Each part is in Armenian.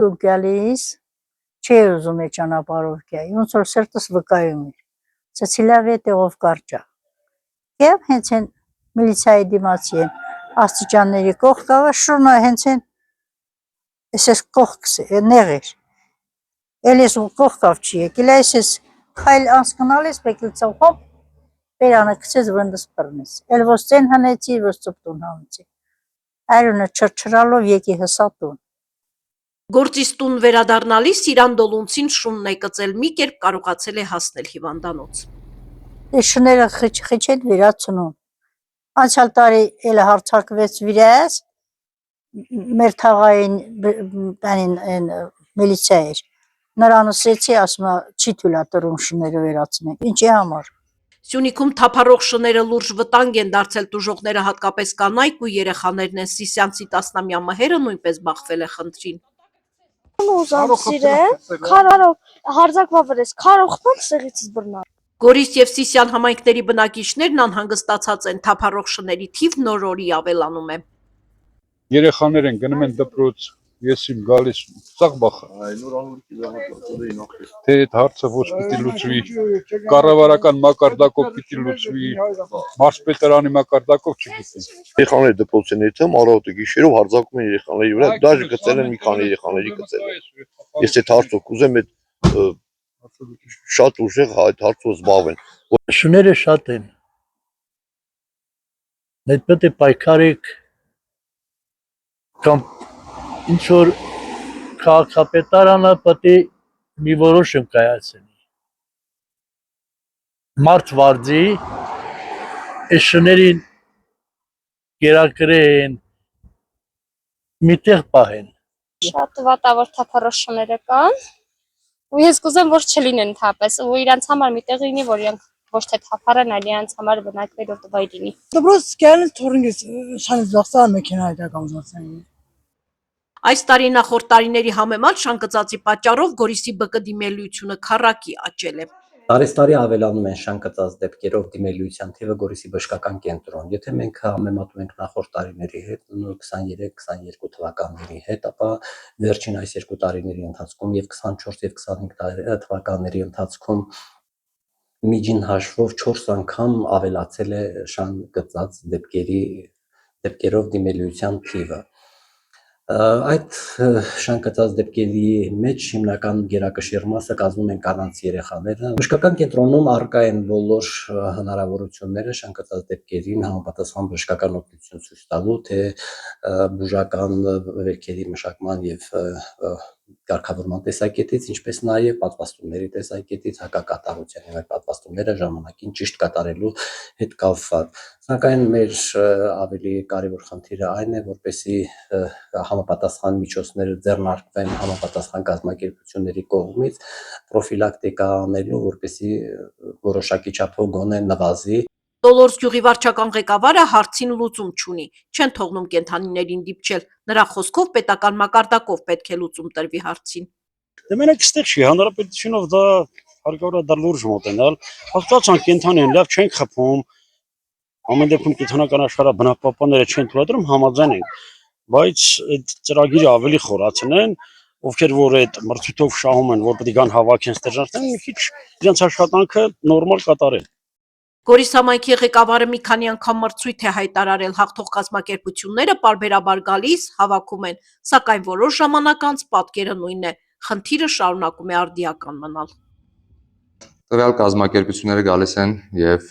Դու գալիս չի ուզում է ճանապարհով գայի, ոնց որ սրտս վկայում էր։ Ցեցիլավե տեղով կարճա։ Եվ հենց են միլիցիայի դիմացի են աստիճանների կողքավը շուրնա հենց են էսես կողքս է նեղեր։ Էլիս ու կողքավ չի եկել, այսես քայլ անցնալիս բեկլցավ հոп բերանը քցեց վնդս բռնեց։ Էլ ոչ ցեն հանեցի, ոչ ծպտուն հանեցի։ Այրոնը չրչրալով եկի հսա տուն։ Գործից տուն վերադառնալիս Սիրան Դոլունցին շունն է կծել, մի կերպ կարողացել է հասնել հիվանդանոց։ Շները խիչեն վերացնում։ Անցյալ տարի էլ հարցակվեց վիրայից, մեր թաղային միլիցիա էր։ Նրան ասեցի, ասում է, չի թույլատրում շները վերացնել։ Ինչի համար։ Սյունիքում թափառող շները լուրջ վտանգ են դարձել տուժողները, հատկապես կանայք ու երեխաներն են։ Սիսյանցի 10-ամյա Մհերը նույնպես բախվել է խնդրին։ Գորիս և Սիսյան համայնքների բնակիչներն անհանգստացած են, թափառող շների թիվն օր-օրի ավելանում է։ Երեխաներ են գնում են դպրոց, ես իմ գալիս սաղ բախ։ Թե այդ հարցը ոչ պիտի լուծվի, կառավարական մակարդակով պիտի լուծվի, մարզպետարանի մակարդակով չգիտեմ։ Երեխաները դպրոցներից առավոտը գիշերով հարձակում են երեխաների վրա, դաժե գծել են մի քանի երեխաների գծել են։ Ես այդ հարցով կուզեմ այդ շատ ուժեղ այդ հարցով զբաղվեն։ Շները շատ են։ Այդ պետք է պայքարեք կամ ինչ որ քաղաքապետարանը պետք է մի որոշում կայացնի։ Մարդ վարձի այս շներին գերակրեն միտեղ պահեն։ Շատ վատավոր թափառող շները կան, ու ես կուզեմ, որ չլինեն թապես, ու իրանց համար միտեղ լինի, որ իրանք ոչ թե թափառեն, այլ իրանց համար բնակվելու տվայր լինի։ Դպրոց գալիս թորնից շան զախսա մեքենա դա կամզացան։ Այս տարի նախորդ տարիների համեմատ շանկծածի պատճառով Գորիսի ԲԿ դիմելիությունը քառակի աճել է։ Տարեստարի ավելանում են շանկծած դեպքերով դիմելիության թիվը Գորիսի բժշկական կենտրոն։ Եթե մենք համեմատում ենք նախորդ տարիների հետ, 23-22 թվականների հետ, ապա վերջին այս երկու տարիների ընթացքում եւ 24 եւ 25 թվականների ընթացքում միջին հաշվով 4 անգամ ավելացել է շանկծած դեպքերով դիմելիության թիվը։ Այդ շանկծած դեպքերի մեջ հիմնական գերակշիռ մասը կազմում են կանանց երեխաները։ Բժշկական կենտրոնում առկա են բոլոր հնարավորությունները շանկծած դեպքերին համապատասխան բժշկական օգնություն ցույց տալու, թե բուժական վերքերի մշակման եւ կարգավորման տեսակետից, ինչպես նաեւ պատվաստումների տեսակետից, հակակատարության եւ պատվաստումները ժամանակին ճիշտ կատարելու հետ կապված։ Սակայն մեր ավելի կարևոր խնդիրը այն է, որպեսզի համապատասխան միջոցները ձեռնարկվեն համապատասխան կազմակերպությունների կողմից պրոֆիլակտիկա անելու, որպեսզի որոշակի չափով գոնե նվազի։ Տոլորս գյուղի վարչական ղեկավարը հարցին լուծում չունի, չեն թողնում կենդանիներին դիպչել, նրա խոսքով պետական մակարդակով պետք է լուծում տրվի հարցին։ Դե մենակ ստեղ չի, հանրապետությունով դա հարկավոր է դա լուրջ մոտենալ, հաղթացան կենդանի են, լավ չեն խփում, ամեն դեպքում կենդանական աշխարհը բնակապանները չեն թույլատրում, համաձայն ենք, բայց այդ ծրագիրը ավելի խորացնեն, ովքեր որ այդ մրցույթով շահում են, որ պետք է գան հավաքեն ստեժանքներն, մի քիչ իրենց աշխատանքը նորմալ կատարեն։ Գորիս համայնքի ղեկավարը մի քանի անգամ մրցույթ է հայտարարել, հաղթող կազմակերպությունները պարբերաբար գալիս, հավաքում են, սակայն որոշ ժամանակ անց պատկերը նույնն է, խնդիրը շարունակում է արդիական մնալ։ Տվյալ կազմակերպությունները գալիս են եւ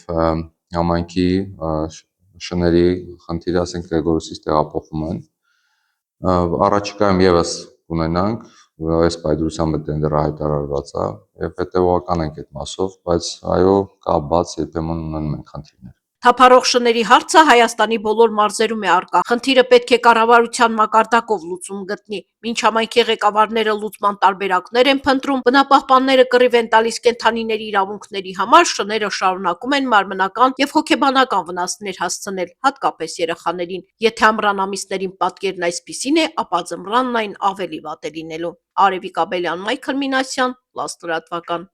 համայնքի շների խնդիրը, ասենք Գորիսից տեղափոխում են։ Առաջիկայում եւս ունենանք, այս պայծրությամբ տենդերը հայտարարված է եւ հետեւողական ենք այդ մասով, բայց այո, կա բաց երբեմն ունենում ենք խնդիրներ։ Թափառող շների հարցը Հայաստանի բոլոր մարզերում է առկա։ Խնդիրը պետք է կառավարության մակարդակով լուծում գտնի։ Մինչ համայնքի ղեկավարները լուծման տարբերակներ են փնտրում, բնապահպանները կռիվ են տալիս կենդանիների իրավունքների համար, շները շարունակում են մարմնական եւ հոգեբանական վնասներ հասցնել, հատկապես երեխաներին։ Եթե ամռան ամիսներին պատկերն այսպիսին է, ապա ձմռանն այն ավելի վատ է լինելու։ Արևիկ Աբելյան, Մայքլ Մինասյան, Լաստրատվական։